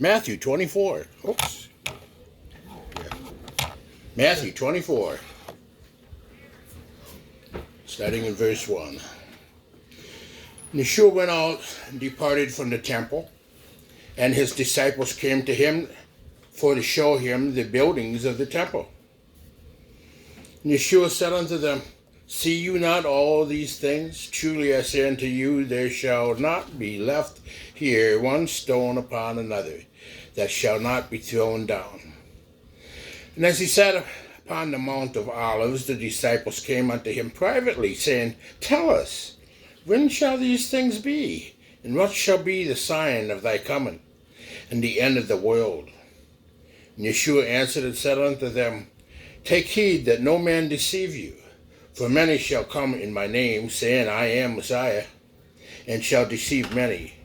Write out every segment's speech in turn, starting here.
Matthew 24. Oops. Matthew 24. Starting in verse 1. Yeshua went out and departed from the temple, and his disciples came to him for to show him the buildings of the temple. And Yeshua said unto them, See you not all these things? Truly I say unto you, there shall not be left here one stone upon another, that shall not be thrown down. And as he sat upon the Mount of Olives, the disciples came unto him privately, saying, Tell us, when shall these things be? And what shall be the sign of thy coming, and the end of the world? And Yeshua answered and said unto them, Take heed that no man deceive you. For many shall come in my name, saying, I am Messiah, and shall deceive many.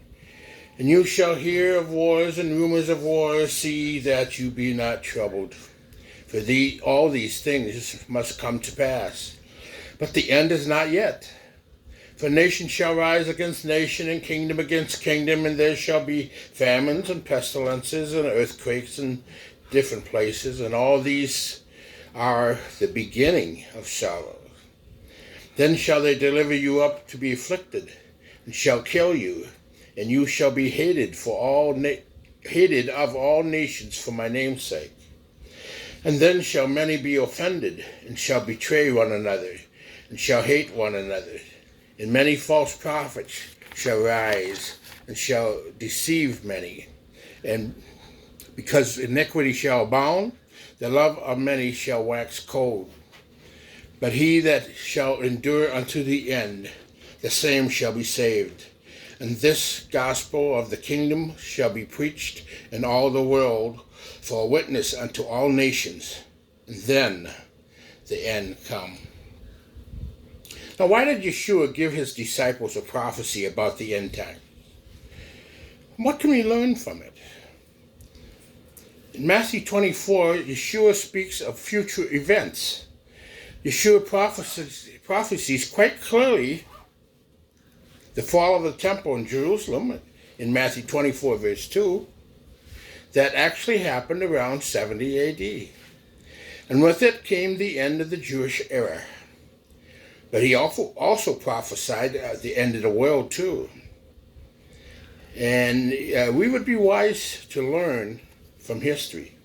And you shall hear of wars and rumors of wars. See that you be not troubled. For all these things must come to pass. But the end is not yet. For nation shall rise against nation, and kingdom against kingdom, and there shall be famines and pestilences and earthquakes in different places, and all these are the beginning of sorrow. Then shall they deliver you up to be afflicted, and shall kill you, and you shall be hated of all nations for my name's sake. And then shall many be offended, and shall betray one another, and shall hate one another. And many false prophets shall rise, and shall deceive many. And because iniquity shall abound, the love of many shall wax cold. But he that shall endure unto the end, the same shall be saved. And this gospel of the kingdom shall be preached in all the world for a witness unto all nations, and then the end come. Now, why did Yeshua give his disciples a prophecy about the end time? What can we learn from it? In Matthew 24, Yeshua speaks of future events. Yeshua prophesies quite clearly the fall of the temple in Jerusalem in Matthew 24, verse 2, that actually happened around 70 AD. And with it came the end of the Jewish era. But he also prophesied the end of the world too. And we would be wise to learn from history.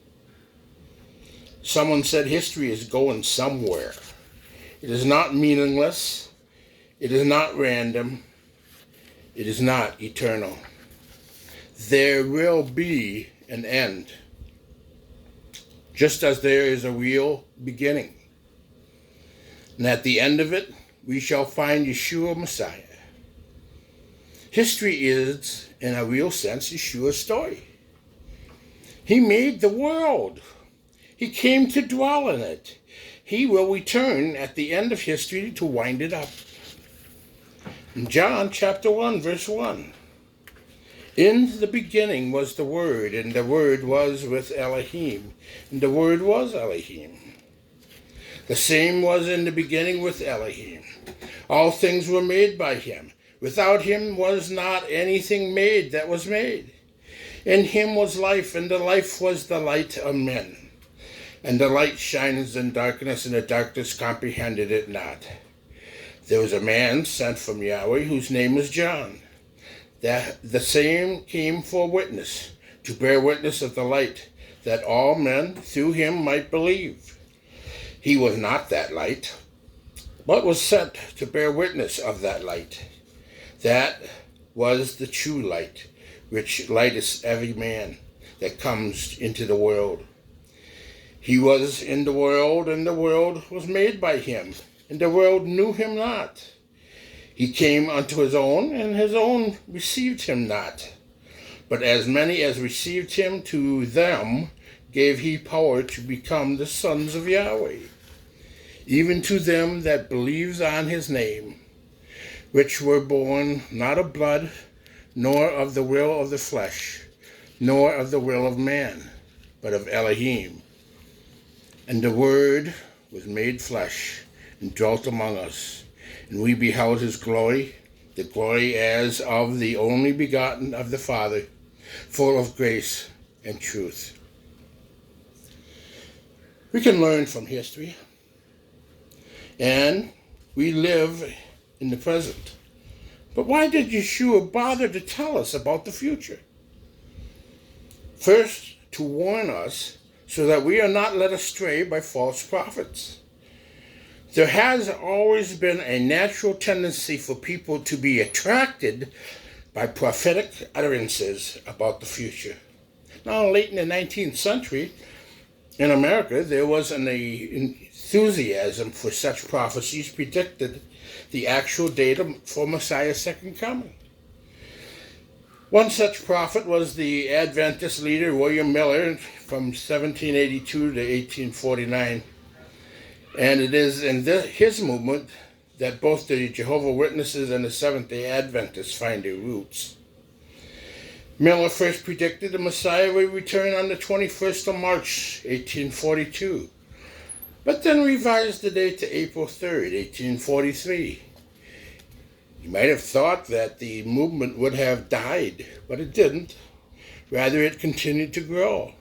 Someone said history is going somewhere. It is not meaningless. It is not random. It is not eternal. There will be an end, just as there is a real beginning. And at the end of it, we shall find Yeshua Messiah. History is, in a real sense, Yeshua's story. He made the world. He came to dwell in it. He will return at the end of history to wind it up. In John chapter 1, verse 1, In the beginning was the Word, and the Word was with Elohim, and the Word was Elohim. The same was in the beginning with Elohim. All things were made by him. Without him was not anything made that was made. In him was life, and the life was the light of men. And the light shines in darkness, and the darkness comprehended it not. There was a man sent from Yahweh, whose name was John. The same came for witness, to bear witness of the light, that all men through him might believe. He was not that light, but was sent to bear witness of that light. That was the true light, which lighteth every man that comes into the world. He was in the world, and the world was made by him, and the world knew him not. He came unto his own, and his own received him not. But as many as received him, to them gave he power to become the sons of Yahweh, even to them that believes on his name, which were born not of blood, nor of the will of the flesh, nor of the will of man, but of Elohim. And the Word was made flesh, and dwelt among us, and we beheld his glory, the glory as of the only begotten of the Father, full of grace and truth. We can learn from history, and we live in the present. But why did Yeshua bother to tell us about the future? First, to warn us so that we are not led astray by false prophets. There has always been a natural tendency for people to be attracted by prophetic utterances about the future. Now, late in the 19th century, in America, there was an enthusiasm for such prophecies predicted the actual date for Messiah's second coming. One such prophet was the Adventist leader William Miller from 1782 to 1849. And it is in his movement that both the Jehovah's Witnesses and the Seventh-day Adventists find their roots. Miller first predicted the Messiah would return on the 21st of March, 1842, but then revised the date to April 3rd, 1843. You might have thought that the movement would have died, but it didn't. Rather, it continued to grow.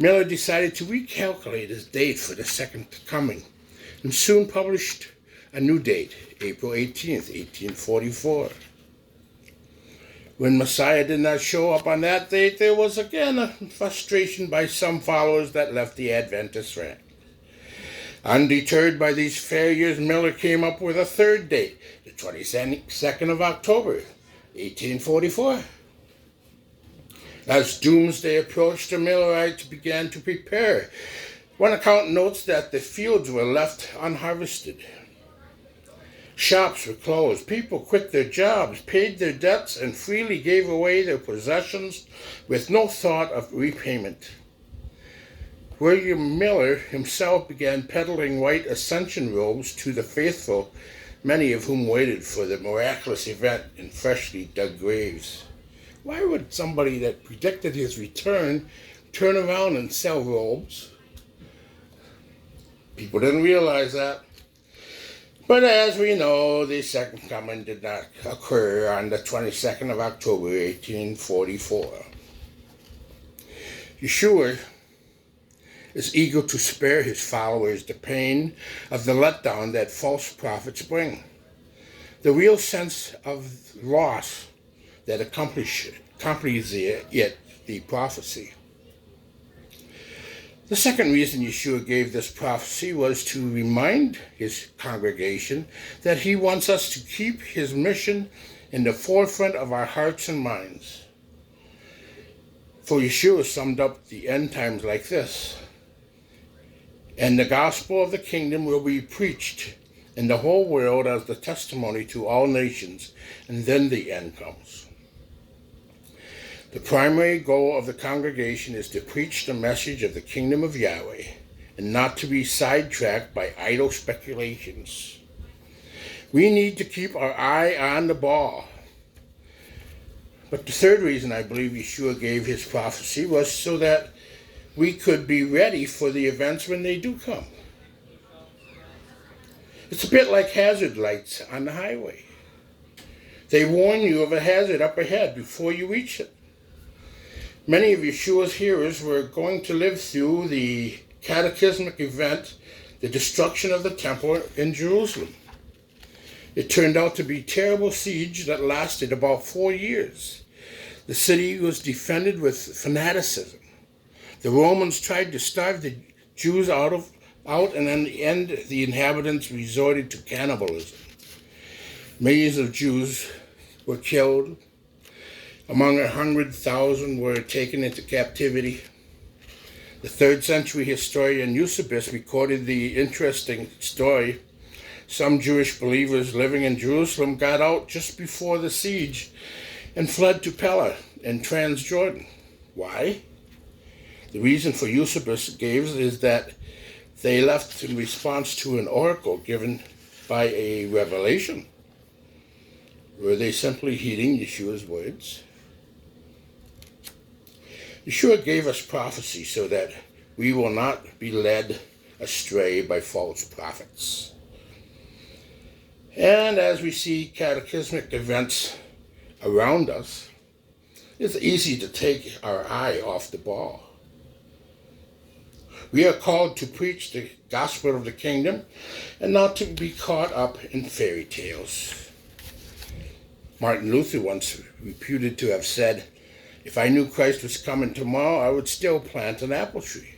Miller decided to recalculate his date for the second coming and soon published a new date, April 18th, 1844. When Messiah did not show up on that date, there was again a frustration by some followers that left the Adventist rank. Undeterred by these failures, Miller came up with a third date, the 22nd of October, 1844. As doomsday approached, the Millerites began to prepare. One account notes that the fields were left unharvested. Shops were closed. People quit their jobs, paid their debts, and freely gave away their possessions with no thought of repayment. William Miller himself began peddling white ascension robes to the faithful, many of whom waited for the miraculous event in freshly dug graves. Why would somebody that predicted his return turn around and sell robes? People didn't realize that. But as we know, the second coming did not occur on the 22nd of October, 1844. Yeshua is eager to spare his followers the pain of the letdown that false prophets bring, the real sense of loss that accompanies the prophecy. The second reason Yeshua gave this prophecy was to remind his congregation that he wants us to keep his mission in the forefront of our hearts and minds. For Yeshua summed up the end times like this: "And the gospel of the kingdom will be preached in the whole world as the testimony to all nations, and then the end comes." The primary goal of the congregation is to preach the message of the kingdom of Yahweh and not to be sidetracked by idle speculations. We need to keep our eye on the ball. But the third reason I believe Yeshua gave his prophecy was so that we could be ready for the events when they do come. It's a bit like hazard lights on the highway. They warn you of a hazard up ahead before you reach it. Many of Yeshua's hearers were going to live through the cataclysmic event, the destruction of the temple in Jerusalem. It turned out to be a terrible siege that lasted about 4 years. The city was defended with fanaticism. The Romans tried to starve the Jews out, and in the end, the inhabitants resorted to cannibalism. Millions of Jews were killed. Among 100,000 were taken into captivity. The 3rd century historian Eusebius recorded the interesting story. Some Jewish believers living in Jerusalem got out just before the siege and fled to Pella in Transjordan. Why? The reason for Eusebius gives is that they left in response to an oracle given by a revelation. Were they simply heeding Yeshua's words? Yeshua gave us prophecy so that we will not be led astray by false prophets. And as we see cataclysmic events around us, It's easy to take our eye off the ball. We are called to preach the gospel of the kingdom and not to be caught up in fairy tales. Martin Luther once reputed to have said, "If I knew Christ was coming tomorrow, I would still plant an apple tree."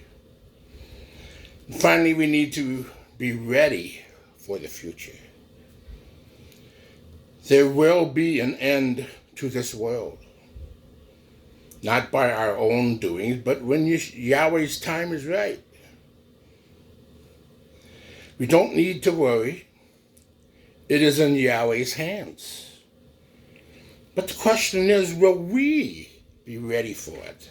And finally, we need to be ready for the future. There will be an end to this world. Not by our own doings, but when Yahweh's time is right. We don't need to worry. It is in Yahweh's hands. But the question is, will we be ready for it?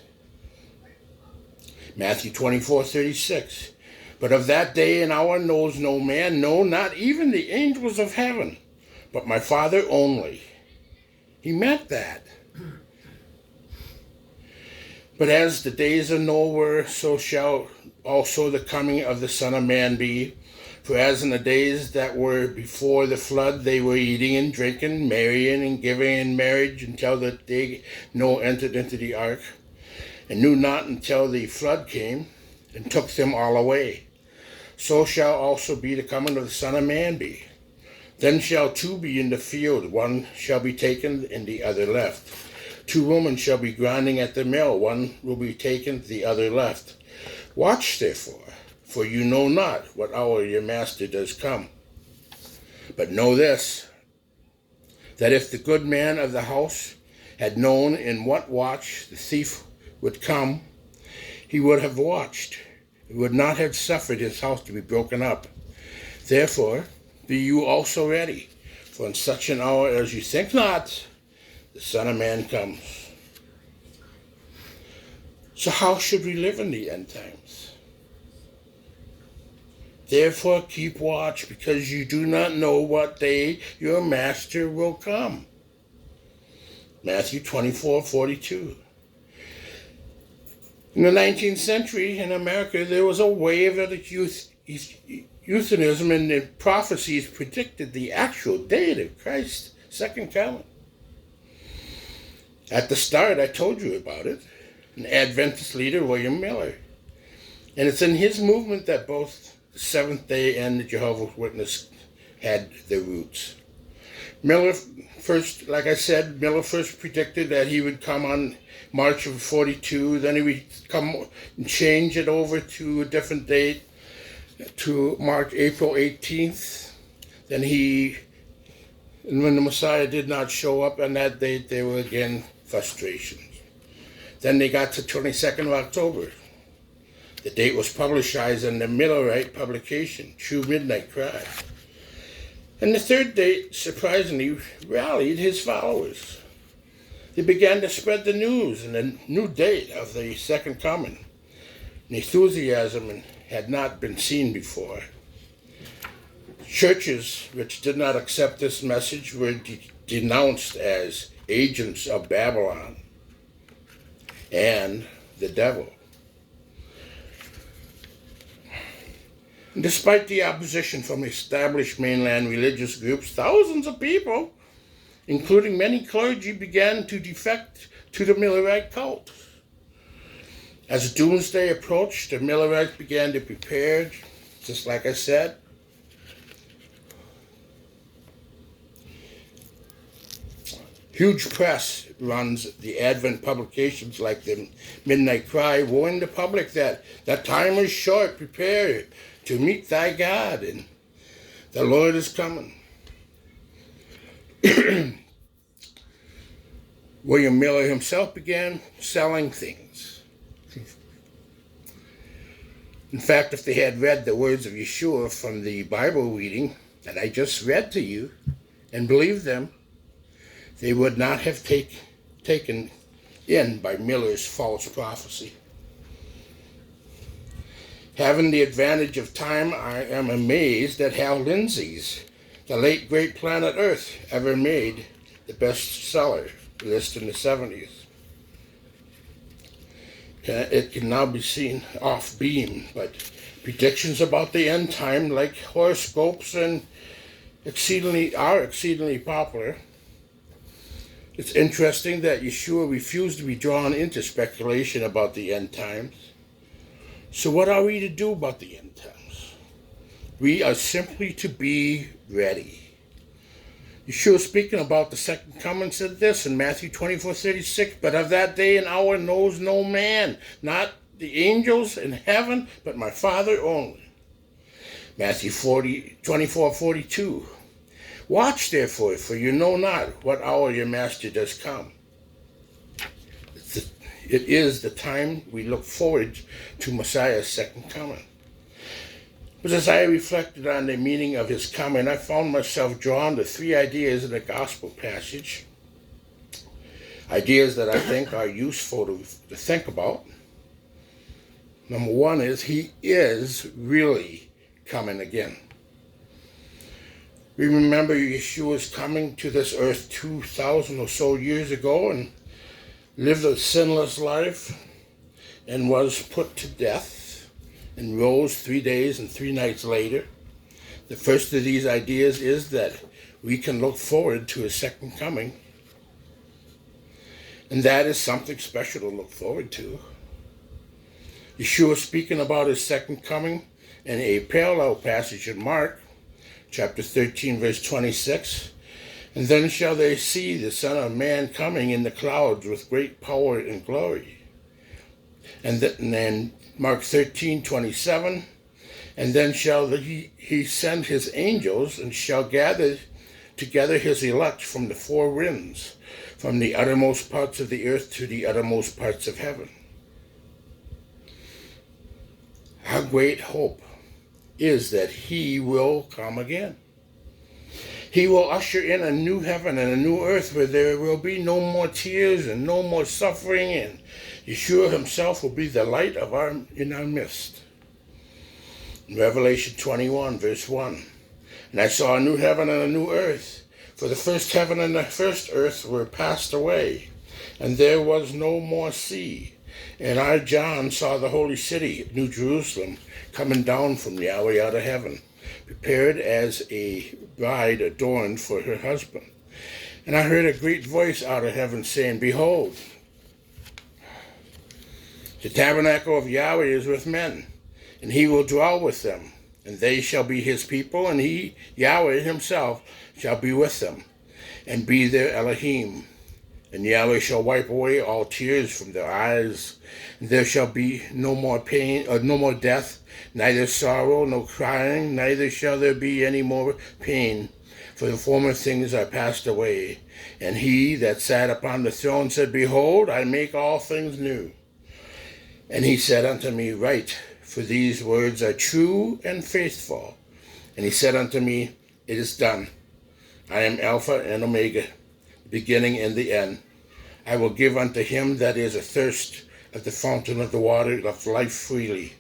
Matthew 24:36. But of that day and hour knows no man, no, not even the angels of heaven, but my Father only. He meant that. But as the days of Noah were, so shall also the coming of the Son of Man be. For as in the days that were before the flood, they were eating and drinking, marrying and giving in marriage until the day Noah entered into the ark, and knew not until the flood came and took them all away. So shall also be the coming of the Son of Man be. Then shall two be in the field, one shall be taken and the other left. Two women shall be grinding at the mill, one will be taken, the other left. Watch therefore, for you know not what hour your master does come. But know this, that if the good man of the house had known in what watch the thief would come, he would have watched. He would not have suffered his house to be broken up. Therefore, be you also ready, for in such an hour as you think not, the Son of Man comes. So how should we live in the end times? Therefore keep watch, because you do not know what day your master will come. Matthew 24:42. In the 19th century in America, there was a wave of euthanism, and the prophecies predicted the actual date of Christ's second coming. At the start, I told you about it, an Adventist leader, William Miller. And it's in his movement that both the Seventh Day and the Jehovah's Witness had their roots. Miller first, like I said, Miller first predicted that he would come on March of 42, then he would come and change it over to a different date, to April 18th. Then and when the Messiah did not show up on that date, there were again frustrations. Then they got to 22nd of October. The date was publicized in the Millerite publication, True Midnight Cry. And the third date, surprisingly, rallied his followers. They began to spread the news and the new date of the second coming. An enthusiasm had not been seen before. Churches which did not accept this message were denounced as agents of Babylon and the devil. And despite the opposition from established mainland religious groups, thousands of people, including many clergy, began to defect to the Millerite cult. As doomsday approached, the Millerites began to prepare, just like I said. Huge press runs the Advent publications like the Midnight Cry, warning the public that time is short, prepare to meet thy God, and the Lord is coming. William Miller himself began selling things. In fact, if they had read the words of Yeshua from the Bible reading that I just read to you and believed them, they would not have taken in by Miller's false prophecy. Having the advantage of time, I am amazed at how Lindsay's The Late Great Planet Earth ever made the bestseller list in the 70s. It can now be seen off beam, but predictions about the end time, like horoscopes, and are exceedingly popular. It's interesting that Yeshua refused to be drawn into speculation about the end times. So what are we to do about the end times? We are simply to be ready. Yeshua, speaking about the second coming, said this in Matthew 24:36, but of that day and hour knows no man, not the angels in heaven, but my Father only. Matthew 24:42, watch therefore, for you know not what hour your master does come. It is the time we look forward to Messiah's second coming. But as I reflected on the meaning of his coming, I found myself drawn to three ideas in the gospel passage. Ideas that I think are useful to think about. Number one is, he is really coming again. We remember Yeshua's coming to this earth 2,000 or so years ago and lived a sinless life and was put to death and rose 3 days and 3 nights later. The first of these ideas is that we can look forward to his second coming. And that is something special to look forward to. Yeshua speaking about his second coming in a parallel passage in Mark, chapter 13, verse 26. And then shall they see the Son of Man coming in the clouds with great power and glory. And then Mark 13:27, and then shall he send his angels and shall gather together his elect from the four winds, from the uttermost parts of the earth to the uttermost parts of heaven. Our great hope is that he will come again. He will usher in a new heaven and a new earth where there will be no more tears and no more suffering, and Yeshua himself will be the light in our midst. In Revelation 21, verse 1, and I saw a new heaven and a new earth, for the first heaven and the first earth were passed away, and there was no more sea. And I, John, saw the holy city, New Jerusalem, coming down from Yahweh out of heaven, prepared as a bride adorned for her husband. And I heard a great voice out of heaven saying, behold, the tabernacle of Yahweh is with men, and he will dwell with them, and they shall be his people, and he, Yahweh himself, shall be with them, and be their Elohim. And Yahweh shall wipe away all tears from their eyes, and there shall be no more pain, or no more death, neither sorrow, nor crying, neither shall there be any more pain, for the former things are passed away. And he that sat upon the throne said, behold, I make all things new. And he said unto me, write, for these words are true and faithful. And he said unto me, it is done. I am Alpha and Omega, the beginning and the end. I will give unto him that is athirst of the fountain of the water of life freely.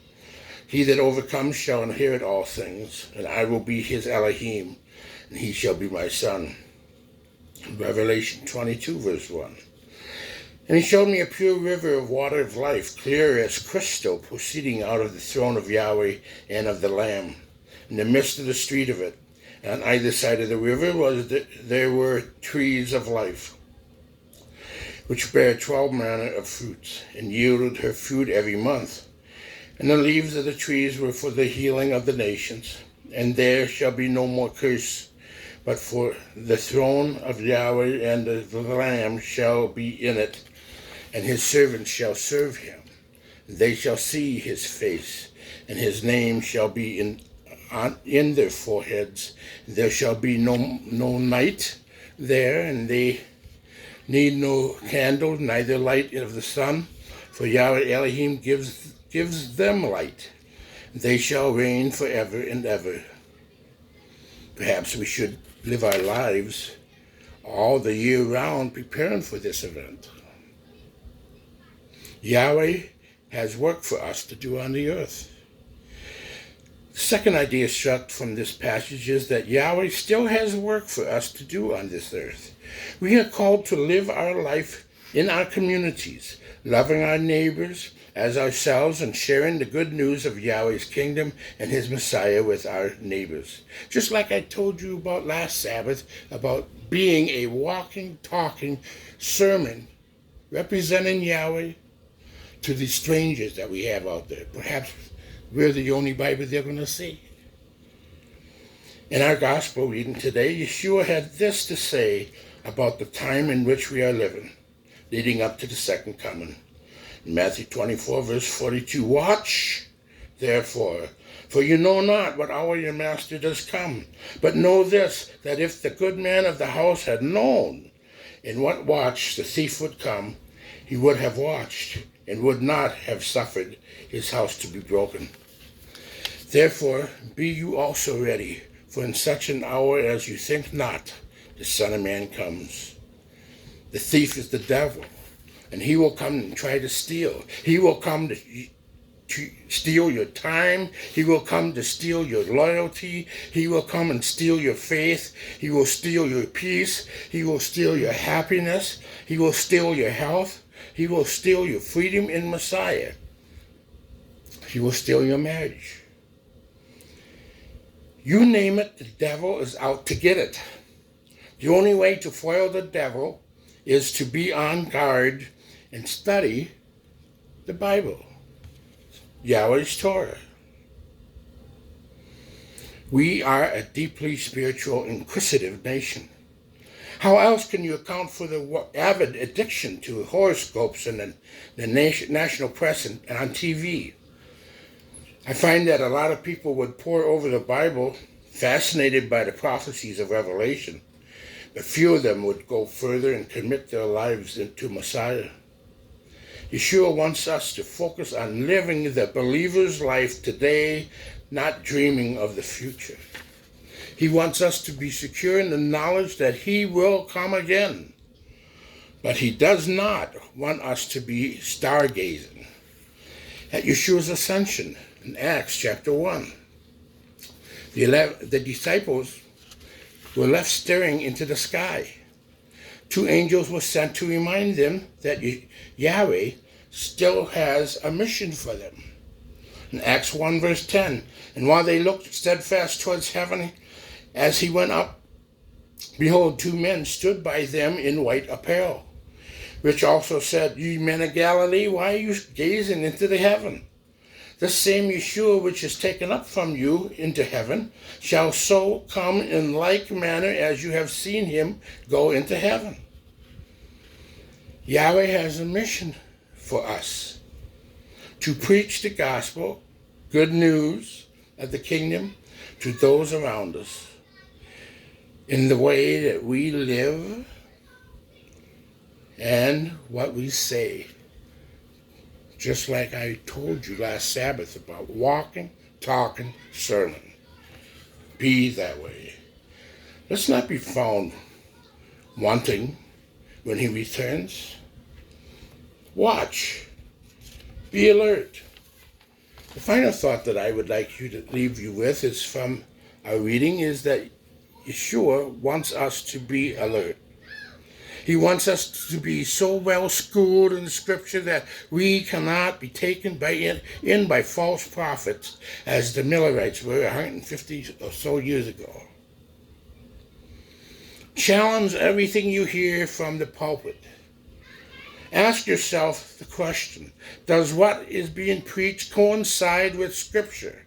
He that overcomes shall inherit all things, and I will be his Elohim, and he shall be my son. Revelation 22, verse 1. And he showed me a pure river of water of life, clear as crystal, proceeding out of the throne of Yahweh and of the Lamb, in the midst of the street of it. And on either side of the river there were trees of life, which bare 12 manner of fruits, and yielded her fruit every month. And the leaves of the trees were for the healing of the nations. And there shall be no more curse, but for the throne of Yahweh and the Lamb shall be in it, and his servants shall serve him. They shall see his face, and his name shall be in their foreheads. There shall be no night there, and they need no candle, neither light of the sun, for Yahweh Elohim gives them light. They shall reign forever and ever. Perhaps we should live our lives all the year round preparing for this event. Yahweh has work for us to do on the earth. The second idea struck from this passage is that Yahweh still has work for us to do on this earth. We are called to live our life in our communities, loving our neighbors as ourselves and sharing the good news of Yahweh's kingdom and his Messiah with our neighbors. Just like I told you about last Sabbath, about being a walking, talking sermon representing Yahweh to the strangers that we have out there. Perhaps we're the only Bible they're going to see. In our gospel reading today, Yeshua had this to say about the time in which we are living, leading up to the second coming. In Matthew 24, verse 42, watch, therefore, for you know not what hour your master does come. But know this, that if the good man of the house had known in what watch the thief would come, he would have watched and would not have suffered his house to be broken. Therefore, be you also ready, for in such an hour as you think not, the Son of Man comes. The thief is the devil, and he will come and try to steal. He will come to steal your time. He will come to steal your loyalty. He will come and steal your faith. He will steal your peace. He will steal your happiness. He will steal your health. He will steal your freedom in Messiah. He will steal your marriage. You name it, the devil is out to get it. The only way to foil the devil is to be on guard and study the Bible, Yahweh's Torah. We are a deeply spiritual, inquisitive nation. How else can you account for the avid addiction to horoscopes in the national press and on TV? I find that a lot of people would pore over the Bible, fascinated by the prophecies of Revelation, but few of them would go further and commit their lives into Messiah. Yeshua wants us to focus on living the believer's life today, not dreaming of the future. He wants us to be secure in the knowledge that he will come again. But he does not want us to be stargazing. At Yeshua's ascension in Acts chapter 1, the disciples were left staring into the sky. Two angels were sent to remind them that Yahweh still has a mission for them. In Acts 1 verse 10, and while they looked steadfast towards heaven as he went up, behold, two men stood by them in white apparel, which also said, Ye men of Galilee, why are you gazing into the heaven? The same Yeshua which is taken up from you into heaven shall so come in like manner as you have seen him go into heaven. Yahweh has a mission for us to preach the gospel, good news of the kingdom, to those around us in the way that we live and what we say. Just like I told you last Sabbath about walking, talking, sermon. Be that way. Let's not be found wanting when he returns. Watch. Be alert. The final thought that I would like you to leave you with is from our reading is that Yeshua wants us to be alert. He wants us to be so well schooled in Scripture that we cannot be taken in by false prophets as the Millerites were 150 or so years ago. Challenge everything you hear from the pulpit. Ask yourself the question, does what is being preached coincide with Scripture?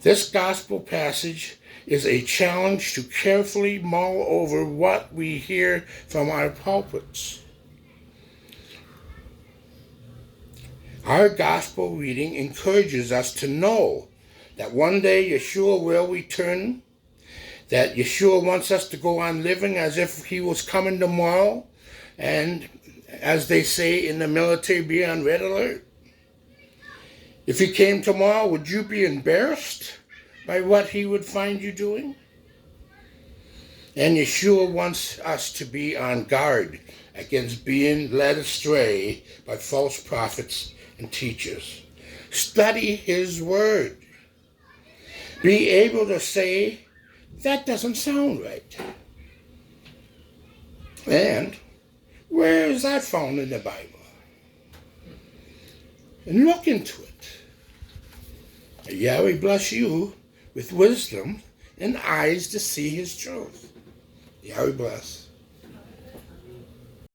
This gospel passage is a challenge to carefully mull over what we hear from our pulpits. Our gospel reading encourages us to know that one day Yeshua will return, that Yeshua wants us to go on living as if he was coming tomorrow, and as they say in the military, be on red alert. If he came tomorrow, would you be embarrassed by what he would find you doing? And Yeshua wants us to be on guard against being led astray by false prophets and teachers. Study his word. Be able to say, that doesn't sound right. And where is that found in the Bible? and look into it. Yahweh bless you with wisdom and eyes to see his truth. Yahweh bless.